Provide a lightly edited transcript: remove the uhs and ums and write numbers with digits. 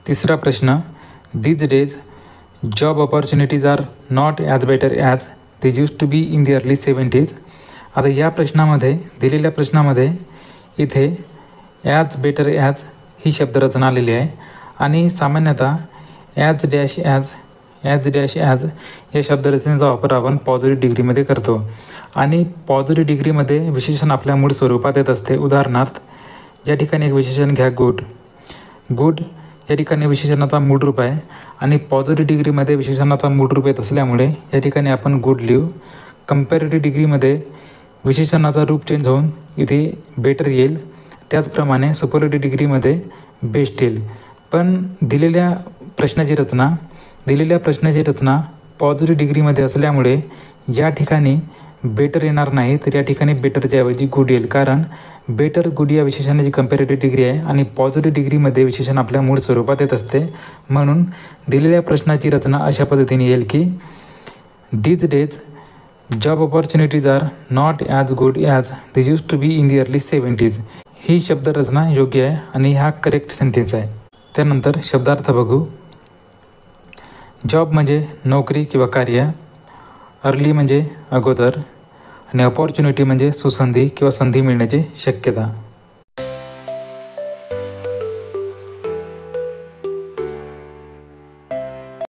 तिसरा प्रश्न, these days job opportunities are not as better as they use to be in the early 70s. आता या प्रश्नामध्ये दिलेल्या प्रश्नामध्ये इथे ॲज बेटर ॲज ही शब्दरचना आलेली आहे आणि सामान्यतः ॲज डॅश ॲज या शब्दरचनेचा वापर आपण पॉझिटिव्ह डिग्रीमध्ये करतो आणि पॉझिटिव्ह डिग्रीमध्ये विशेषण आपल्या मूळ स्वरूपात येत असते. उदाहरणार्थ या ठिकाणी एक विशेषण घ्या, गुड या ठिकाणी विशेषणाचा मूळ रूप आहे आणि पॉझिटिव्ह डिग्रीमध्ये विशेषणाचा मूळ रूप येत असल्यामुळे या ठिकाणी आपण गुड लिहू. कंपॅरेटिव्ह डिग्रीमध्ये विशेषणाचा रूप चेंज होऊन इथे बेटर येईल. त्याचप्रमाणे सुपरलेटिव्ह डिग्रीमध्ये बेस्ट येईल. पण दिलेल्या प्रश्नाची रचना पॉझिटिव्ह डिग्रीमध्ये असल्यामुळे या ठिकाणी बेटर येणार नाही, तर या ठिकाणी बेटरच्या ऐवजी गुड येईल. कारण बेटर गुड या विशेषणाची कंपॅरेटिव्ह डिग्री आहे आणि पॉझिटिव्ह डिग्रीमध्ये विशेषण आपल्या मूळ स्वरूपात येत असते. म्हणून दिलेल्या प्रश्नाची रचना अशा पद्धतीने येईल की these days job opportunities are not as good as they use to be in the early 70s. ही शब्दरचना योग्य आहे आणि हा करेक्ट सेंटेन्स आहे. त्यानंतर शब्दार्थ बघू. जॉब म्हणजे नोकरी किंवा कार्य, अर्ली म्हणजे अगोदर आणि अपॉर्च्युनिटी म्हणजे सुसंधी किंवा संधी मिळण्याची शक्यता.